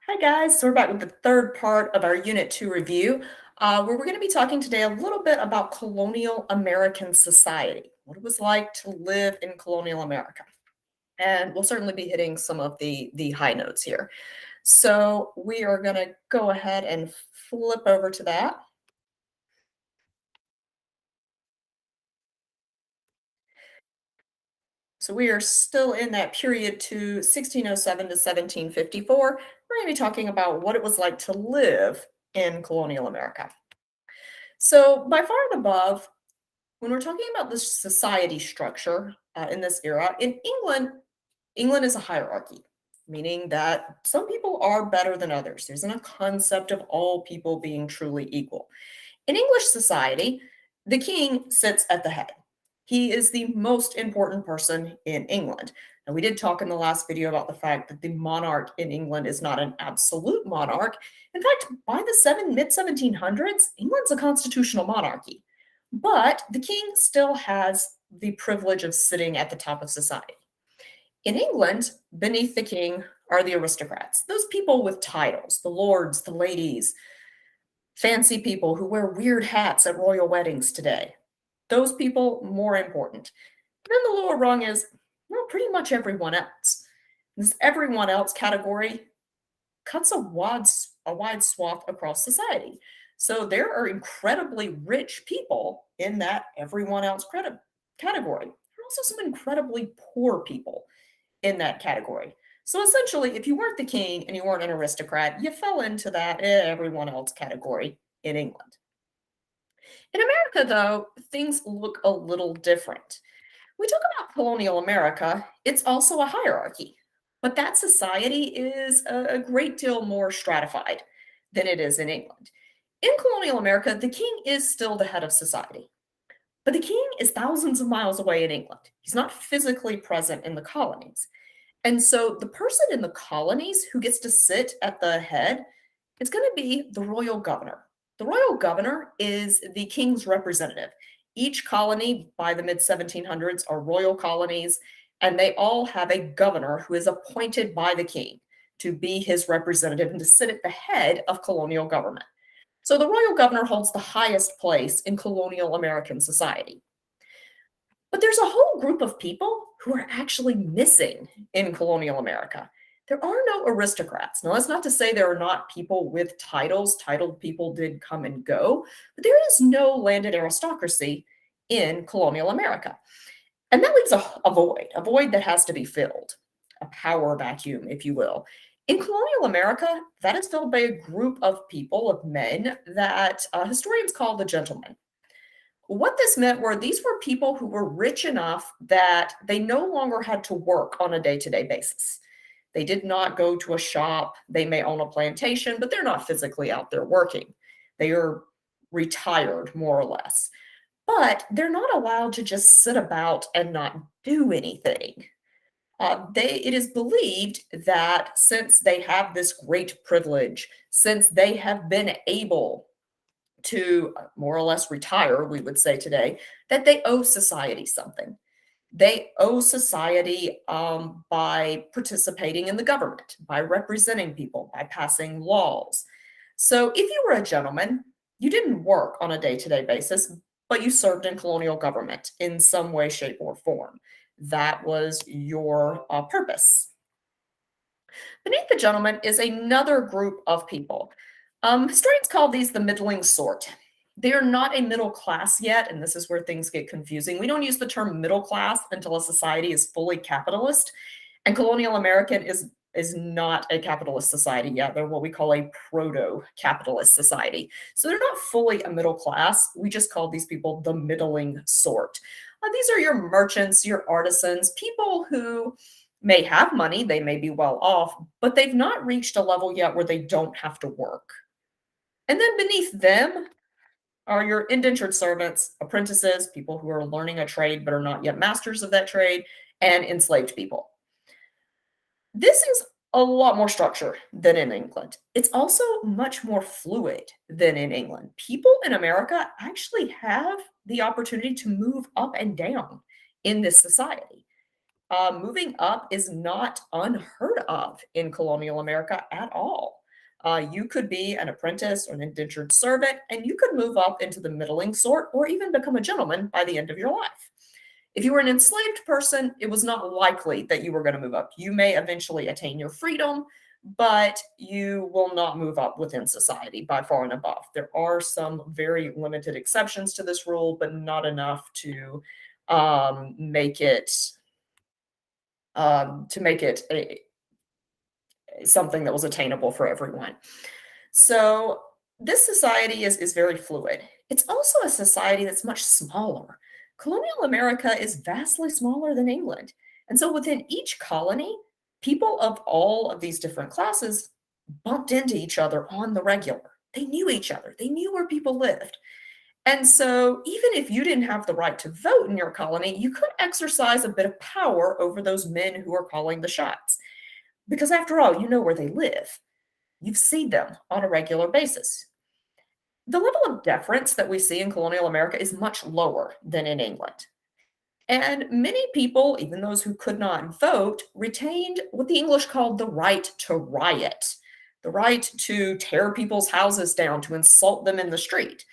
Hi guys, so we're back with the third part of our Unit 2 review, where we're going to be talking today a little bit about colonial American society, what it was like to live in colonial America. And we'll certainly be hitting some of the high notes here. So we are going to go ahead and flip over to that. So we are still in that period to 1607 to 1754. We're going to be talking about what it was like to live in colonial America. So by far and above, when we're talking about the society structure in this era, in England, England is a hierarchy, meaning that some people are better than others. There isn't a concept of all people being truly equal. In English society, the king sits at the head. He is the most important person in England. And we did talk in the last video about the fact that the monarch in England is not an absolute monarch. In fact, by the mid 1700s, England's a constitutional monarchy. But the king still has the privilege of sitting at the top of society. In England, beneath the king are the aristocrats, those people with titles, the lords, the ladies, fancy people who wear weird hats at royal weddings today. Those people, more important. Then the lower rung is, well, pretty much everyone else. This everyone else category cuts a wide swath across society. So there are incredibly rich people in that everyone else category. There are also some incredibly poor people in that category. So essentially, if you weren't the king and you weren't an aristocrat, you fell into that everyone else category in England. In America, though, things look a little different. We talk about colonial America, it's also a hierarchy, but that society is a great deal more stratified than it is in England. In colonial America, the king is still the head of society, but the king is thousands of miles away in England. He's not physically present in the colonies. And so the person in the colonies who gets to sit at the head is going to be the royal governor. The royal governor is the king's representative. Each colony by the mid 1700s are royal colonies, and they all have a governor who is appointed by the king to be his representative and to sit at the head of colonial government. So the royal governor holds the highest place in colonial American society. But there's a whole group of people who are actually missing in colonial America. There are no aristocrats. Now, that's not to say there are not people with titles. Titled people did come and go, but there is no landed aristocracy in colonial America. And that leaves a void that has to be filled, a power vacuum, if you will. In colonial America, that is filled by a group of people, of men, that historians call the gentlemen. What this meant were these were people who were rich enough that they no longer had to work on a day to day basis. They did not go to a shop. They may own a plantation, but they're not physically out there working. They are retired, more or less. But they're not allowed to just sit about and not do anything. It is believed that since they have this great privilege, since they have been able to more or less retire, we would say today, that they owe society something. They owe society by participating in the government, by representing people, by passing laws. So if you were a gentleman, you didn't work on a day to day basis, but you served in colonial government in some way, shape, or form. That was your purpose. Beneath the gentleman is another group of people. Historians call these the middling sort. They are not a middle class yet, and this is where things get confusing. We don't use the term middle class until a society is fully capitalist, and colonial American is not a capitalist society yet. They're what we call a proto-capitalist society. So they're not fully a middle class. We just call these people the middling sort. These are your merchants, your artisans, people who may have money, they may be well off, but they've not reached a level yet where they don't have to work. And then beneath them are your indentured servants, apprentices, people who are learning a trade but are not yet masters of that trade, and enslaved people. This is a lot more structure than in England. It's also much more fluid than in England. People in America actually have the opportunity to move up and down in this society. moving up is not unheard of in colonial America at all. You could be an apprentice or an indentured servant, and you could move up into the middling sort or even become a gentleman by the end of your life. If you were an enslaved person, it was not likely that you were going to move up. You may eventually attain your freedom, but you will not move up within society by far and above. There are some very limited exceptions to this rule, but not enough make it to make it something that was attainable for everyone. So this society is very fluid. It's also a society that's much smaller. Colonial America is vastly smaller than England. And so within each colony, people of all of these different classes bumped into each other on the regular. They knew each other. They knew where people lived. And so, even if you didn't have the right to vote in your colony, you could exercise a bit of power over those men who are calling the shots. Because after all, you know where they live. You've seen them on a regular basis. The level of deference that we see in colonial America is much lower than in England. And many people, even those who could not vote, retained what the English called the right to riot, the right to tear people's houses down, to insult them in the street.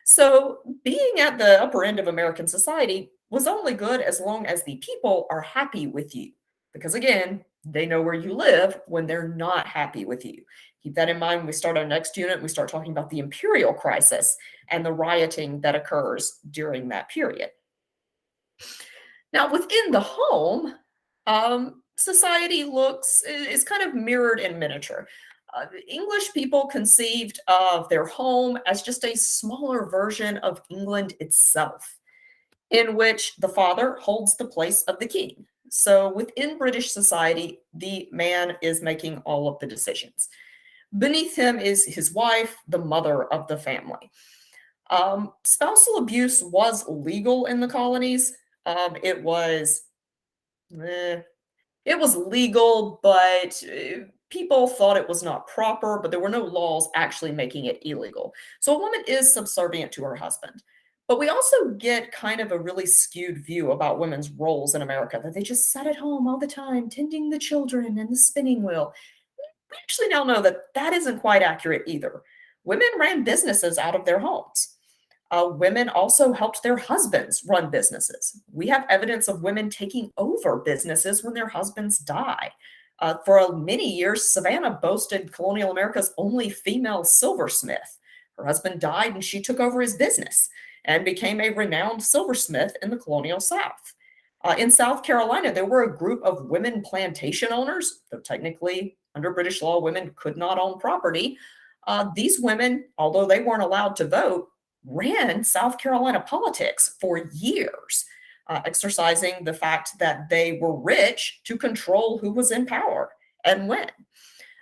So, being at the upper end of American society was only good as long as the people are happy with you. Because again, they know where you live when they're not happy with you. Keep that in mind when we start our next unit. We start talking about the imperial crisis and the rioting that occurs during that period. Now, within the home, society is kind of mirrored in miniature. English people conceived of their home as just a smaller version of England itself, in which the father holds the place of the king. So within British society, the man is making all of the decisions. Beneath him is his wife, the mother of the family. Spousal abuse was legal in the colonies. It was eh, it was legal, but people thought it was not proper, but there were no laws actually making it illegal. So a woman is subservient to her husband. But we also get kind of a really skewed view about women's roles in America, that they just sat at home all the time, tending the children and the spinning wheel. We actually now know that that isn't quite accurate either. Women ran businesses out of their homes. Women also helped their husbands run businesses. We have evidence of women taking over businesses when their husbands die. For many years, Savannah boasted colonial America's only female silversmith. Her husband died and she took over his business and became a renowned silversmith in the colonial South. In South Carolina, there were a group of women plantation owners, though technically under British law, women could not own property. These women, although they weren't allowed to vote, ran South Carolina politics for years, exercising the fact that they were rich to control who was in power and when.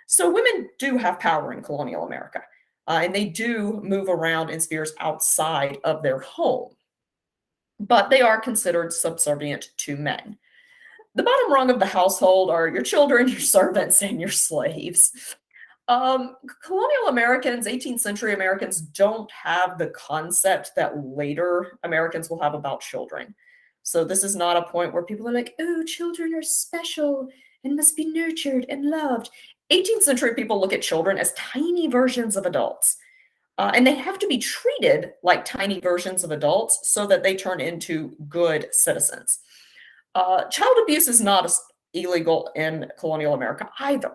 So women do have power in colonial America, and they do move around in spheres outside of their home, but they are considered subservient to men. The bottom rung of the household are your children, your servants, and your slaves. Colonial Americans, 18th century Americans, don't have the concept that later Americans will have about children. So this is not a point where people are like, oh, children are special and must be nurtured and loved. 18th century people look at children as tiny versions of adults. And they have to be treated like tiny versions of adults so that they turn into good citizens. Child abuse is not illegal in colonial America either.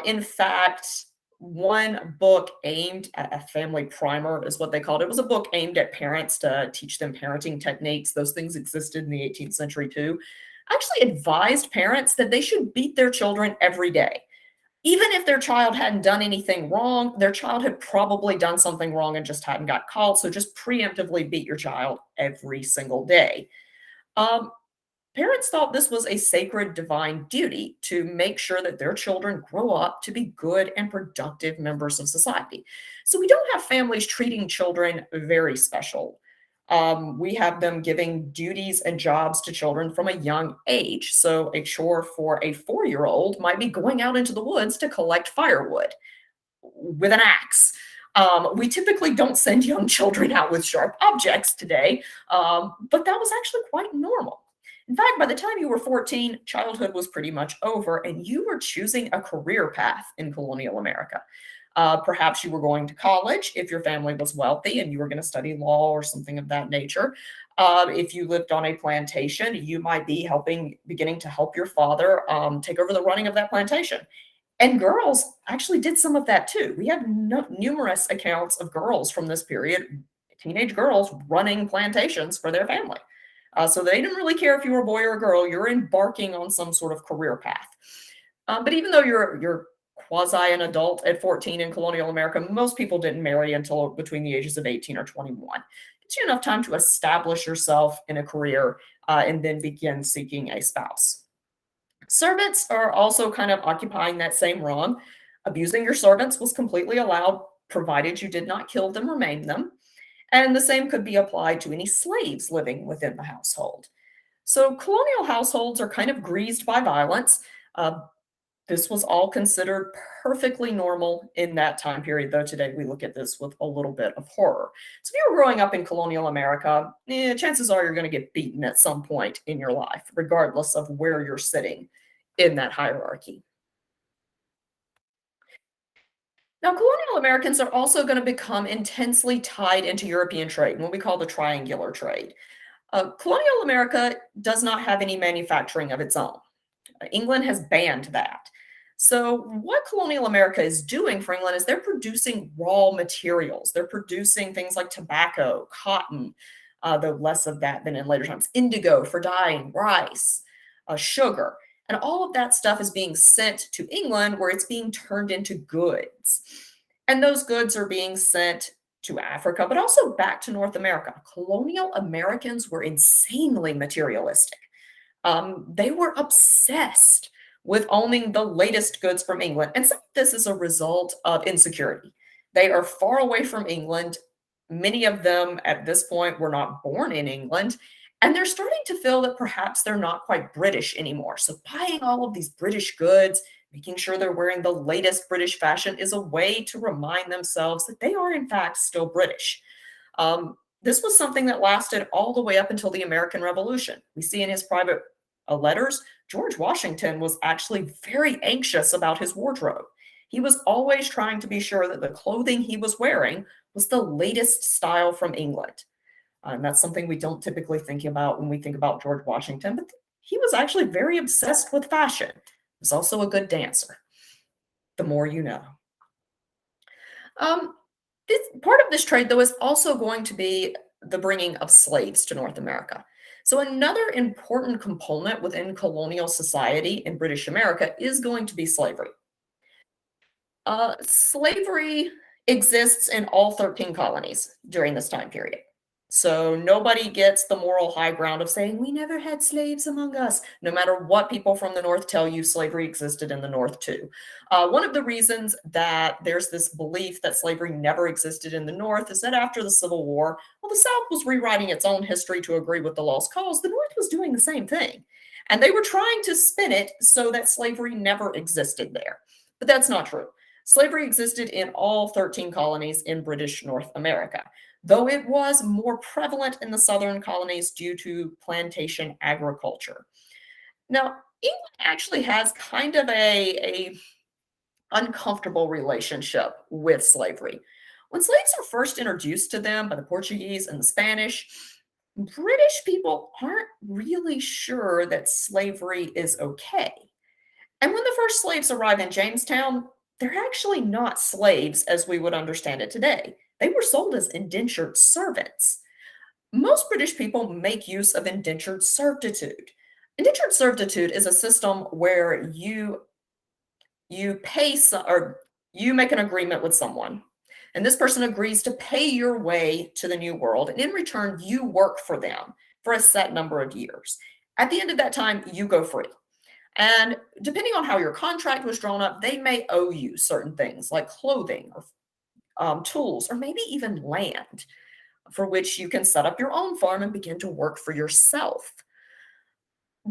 In fact, one book aimed at a family primer is what they called it. It was a book aimed at parents to teach them parenting techniques. Those things existed in the 18th century too. Actually advised parents that they should beat their children every day. Even if their child hadn't done anything wrong, their child had probably done something wrong and just hadn't got caught. So just preemptively beat your child every single day. Parents thought this was a sacred divine duty to make sure that their children grow up to be good and productive members of society. So we don't have families treating children very special. We have them giving duties and jobs to children from a young age. So a chore for a 4-year-old might be going out into the woods to collect firewood with an axe. We typically don't send young children out with sharp objects today, but that was actually quite normal. In fact, by the time you were 14, childhood was pretty much over and you were choosing a career path in colonial America. Perhaps you were going to college if your family was wealthy and you were going to study law or something of that nature. If you lived on a plantation, you might be beginning to help your father take over the running of that plantation. And girls actually did some of that too. We have numerous accounts of girls from this period, teenage girls running plantations for their family. So they didn't really care if you were a boy or a girl, you're embarking on some sort of career path. But even though you're quasi an adult at 14 in colonial America, most people didn't marry until between the ages of 18 or 21. Gives you enough time to establish yourself in a career and then begin seeking a spouse. Servants are also kind of occupying that same rung. Abusing your servants was completely allowed, provided you did not kill them or maim them. And the same could be applied to any slaves living within the household. So colonial households are kind of greased by violence. Uh, this was all considered perfectly normal in that time period, though today we look at this with a little bit of horror. So if you were growing up in colonial America, chances are you're going to get beaten at some point in your life, regardless of where you're sitting in that hierarchy. Now, colonial Americans are also going to become intensely tied into European trade, what we call the triangular trade. Colonial America does not have any manufacturing of its own. England has banned that. So, what colonial America is doing for England is they're producing raw materials. They're producing things like tobacco, cotton, though less of that than in later times, indigo for dyeing, rice, sugar. And all of that stuff is being sent to England where it's being turned into goods. And those goods are being sent to Africa, but also back to North America. Colonial Americans were insanely materialistic. They were obsessed with owning the latest goods from England. And some of this is a result of insecurity. They are far away from England. Many of them at this point were not born in England. And they're starting to feel that perhaps they're not quite British anymore. So buying all of these British goods, making sure they're wearing the latest British fashion is a way to remind themselves that they are, in fact, still British. This was something that lasted all the way up until the American Revolution. We see in his private letters, George Washington was actually very anxious about his wardrobe. He was always trying to be sure that the clothing he was wearing was the latest style from England. And that's something we don't typically think about when we think about George Washington, but he was actually very obsessed with fashion. He was also a good dancer. The more you know. Um, this part of this trade, though, is also going to be the bringing of slaves to North America. So another important component within colonial society in British America is going to be slavery. Slavery exists in all 13 colonies during this time period. So nobody gets the moral high ground of saying, we never had slaves among us. No matter what people from the North tell you, slavery existed in the North too. One of the reasons that there's this belief that slavery never existed in the North is that after the Civil War, well, the South was rewriting its own history to agree with the lost cause. The North was doing the same thing. And they were trying to spin it so that slavery never existed there. But that's not true. Slavery existed in all 13 colonies in British North America, though it was more prevalent in the southern colonies due to plantation agriculture. Now, England actually has kind of a uncomfortable relationship with slavery. When slaves are first introduced to them by the Portuguese and the Spanish, British people aren't really sure that slavery is okay. And when the first slaves arrive in Jamestown, they're actually not slaves as we would understand it today. They were sold as indentured servants. Most British people make use of indentured servitude. Indentured servitude is a system where you pay or you make an agreement with someone, and this person agrees to pay your way to the new world, and in return, you work for them for a set number of years. At the end of that time, you go free. And depending on how your contract was drawn up, they may owe you certain things like clothing or tools, or maybe even land for which you can set up your own farm and begin to work for yourself.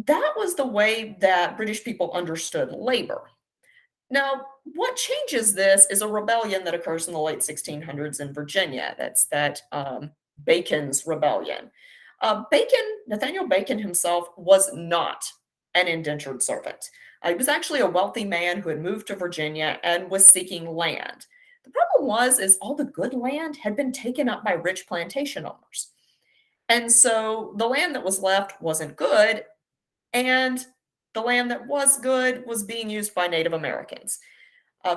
That was the way that British people understood labor. Now, what changes this is a rebellion that occurs in the late 1600s in Virginia. That's that Bacon's Rebellion. Nathaniel Bacon himself was not an indentured servant. He was actually a wealthy man who had moved to Virginia and was seeking land. The problem is all the good land had been taken up by rich plantation owners. And so the land that was left wasn't good, and the land that was good was being used by Native Americans.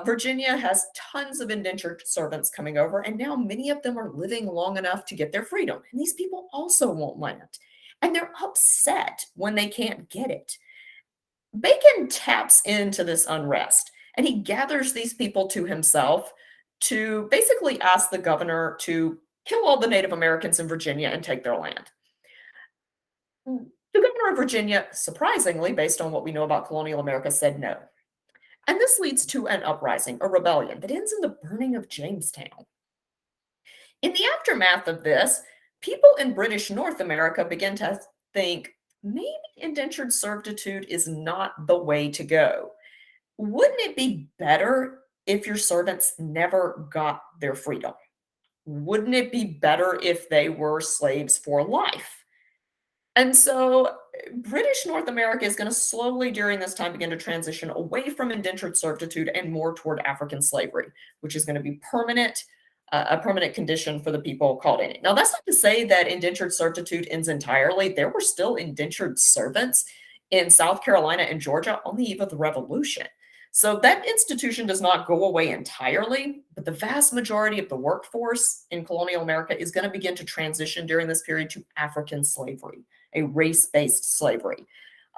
Virginia has tons of indentured servants coming over, and now many of them are living long enough to get their freedom. And these people also want land, and they're upset when they can't get it. Bacon taps into this unrest, and he gathers these people to himself to basically ask the governor to kill all the Native Americans in Virginia and take their land. The governor of Virginia, surprisingly, based on what we know about colonial America, said no. And this leads to an uprising, a rebellion that ends in the burning of Jamestown. In the aftermath of this, people in British North America begin to think maybe indentured servitude is not the way to go. Wouldn't it be better if your servants never got their freedom? Wouldn't it be better if they were slaves for life? And so British North America is going to slowly during this time begin to transition away from indentured servitude and more toward African slavery, which is going to be permanent, a permanent condition for the people caught in it. Now, that's not to say that indentured servitude ends entirely. There were still indentured servants in South Carolina and Georgia on the eve of the Revolution. So that institution does not go away entirely, but the vast majority of the workforce in colonial America is going to begin to transition during this period to African slavery, a race-based slavery.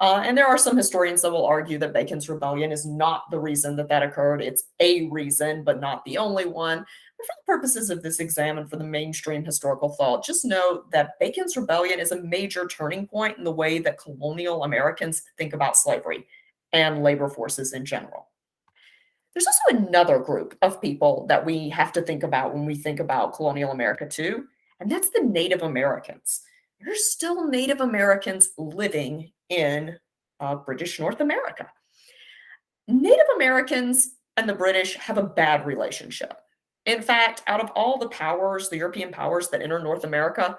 And there are some historians that will argue that Bacon's rebellion is not the reason that occurred. It's a reason, but not the only one. But for the purposes of this exam and for the mainstream historical thought, just know that Bacon's rebellion is a major turning point in the way that colonial Americans think about slavery and labor forces in general. There's also another group of people that we have to think about when we think about colonial America too, and that's the Native Americans. There's still Native Americans living in British North America. Native Americans and the British have a bad relationship. In fact, out of all the powers, the European powers that enter North America,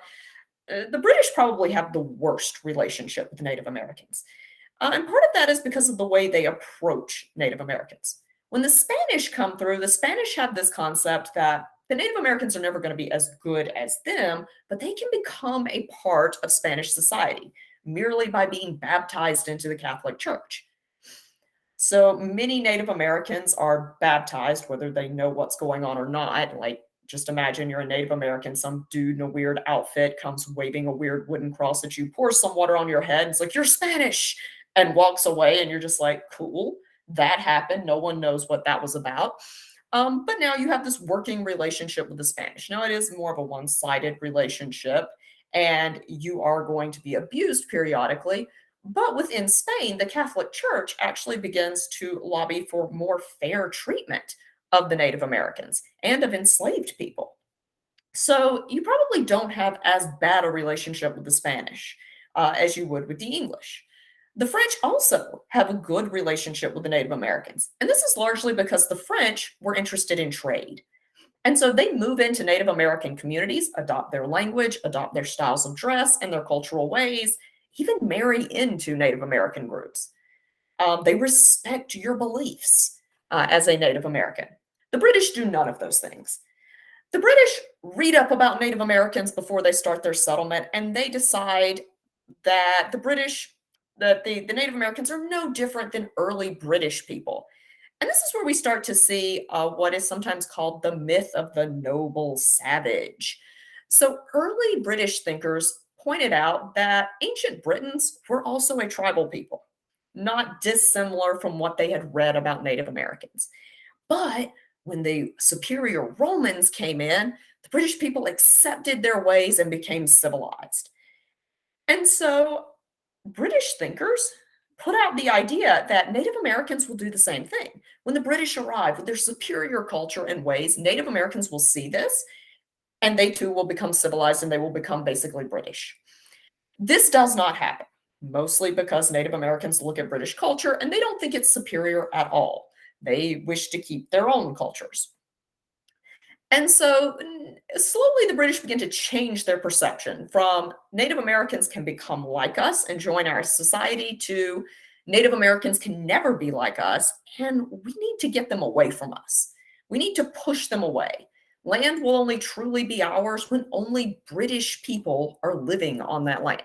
the British probably have the worst relationship with Native Americans. And part of that is because of the way they approach Native Americans. When the Spanish come through, the Spanish have this concept that the Native Americans are never going to be as good as them, but they can become a part of Spanish society merely by being baptized into the Catholic Church. So many Native Americans are baptized, whether they know what's going on or not. Like, just imagine you're a Native American, some dude in a weird outfit comes waving a weird wooden cross at you, pours some water on your head, it's like, you're Spanish, and walks away, and you're just like, cool, that happened. No one knows what that was about. But now you have this working relationship with the Spanish. Now it is more of a one-sided relationship, and you are going to be abused periodically. But within Spain, the Catholic Church actually begins to lobby for more fair treatment of the Native Americans and of enslaved people. So you probably don't have as bad a relationship with the Spanish as you would with the English. The French also have a good relationship with the Native Americans. And this is largely because the French were interested in trade. And so they move into Native American communities, adopt their language, adopt their styles of dress and their cultural ways, even marry into Native American groups. They respect your beliefs as a Native American. The British do none of those things. The British read up about Native Americans before they start their settlement, and they decide that the Native Americans are no different than early British people. And this is where we start to see what is sometimes called the myth of the noble savage. So early British thinkers pointed out that ancient Britons were also a tribal people, not dissimilar from what they had read about Native Americans. But when the superior Romans came in, the British people accepted their ways and became civilized. And so British thinkers put out the idea that Native Americans will do the same thing. When the British arrive with their superior culture and ways, Native Americans will see this, and they too will become civilized and they will become basically British. This does not happen, mostly because Native Americans look at British culture and they don't think it's superior at all. They wish to keep their own cultures. And so slowly the British begin to change their perception from Native Americans can become like us and join our society to Native Americans can never be like us, and we need to get them away from us. We need to push them away. Land will only truly be ours when only British people are living on that land.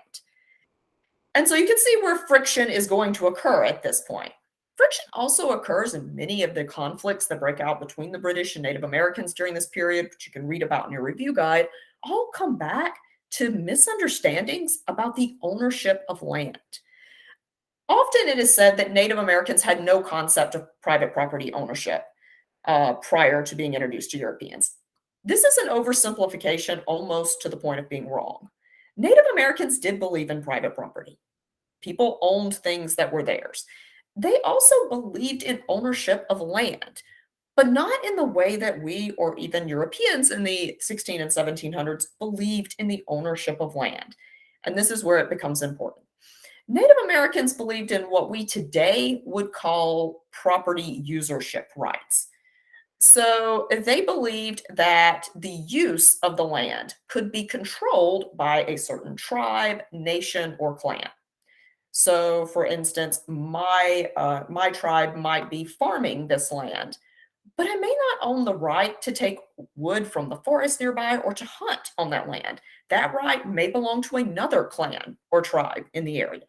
And so you can see where friction is going to occur at this point. Friction also occurs in many of the conflicts that break out between the British and Native Americans during this period, which you can read about in your review guide, all come back to misunderstandings about the ownership of land. Often it is said that Native Americans had no concept of private property ownership prior to being introduced to Europeans. This is an oversimplification almost to the point of being wrong. Native Americans did believe in private property. People owned things that were theirs. They also believed in ownership of land, but not in the way that we or even Europeans in the 16 and 1700s believed in the ownership of land. And this is where it becomes important. Native Americans believed in what we today would call property usership rights. So they believed that the use of the land could be controlled by a certain tribe, nation, or clan. So, for instance, my tribe might be farming this land, but I may not own the right to take wood from the forest nearby or to hunt on that land. That right may belong to another clan or tribe in the area.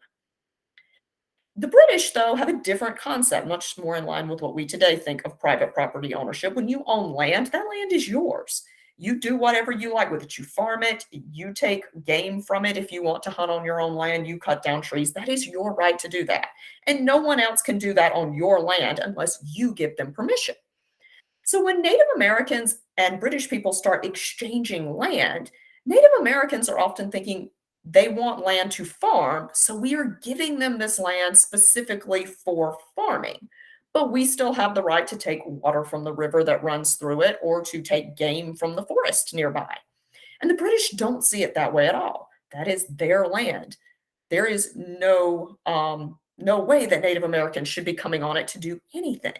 The British, though, have a different concept, much more in line with what we today think of private property ownership. When you own land, that land is yours. You do whatever you like with it. You farm it, you take game from it if you want to hunt on your own land, you cut down trees. That is your right to do that. And no one else can do that on your land unless you give them permission. So when Native Americans and British people start exchanging land, Native Americans are often thinking they want land to farm, so we are giving them this land specifically for farming. But we still have the right to take water from the river that runs through it or to take game from the forest nearby. And the British don't see it that way at all. That is their land. There is no way that Native Americans should be coming on it to do anything.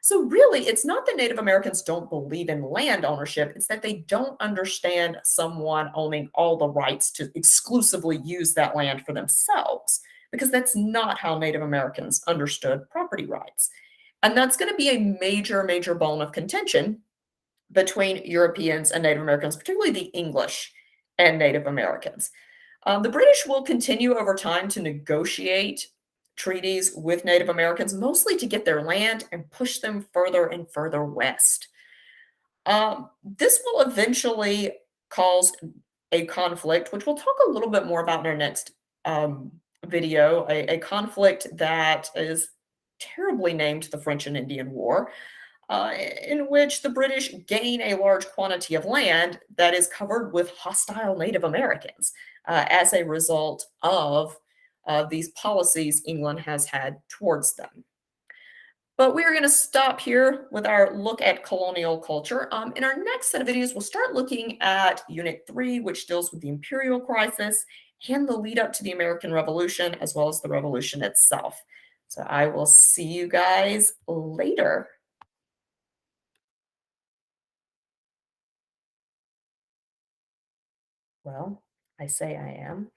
So really, it's not that Native Americans don't believe in land ownership, it's that they don't understand someone owning all the rights to exclusively use that land for themselves, because that's not how Native Americans understood property rights. And that's going to be a major, major bone of contention between Europeans and Native Americans, particularly the English and Native Americans. The British will continue over time to negotiate treaties with Native Americans, mostly to get their land and push them further and further west. This will eventually cause a conflict, which we'll talk a little bit more about in our next video, a conflict that is terribly named the French and Indian War, in which the British gain a large quantity of land that is covered with hostile Native Americans as a result of these policies England has had towards them. But we are going to stop here with our look at colonial culture. In our next set of videos, we'll start looking at Unit 3, which deals with the imperial crisis and the lead up to the American Revolution, as well as the revolution itself. So I will see you guys later. Well, I say I am.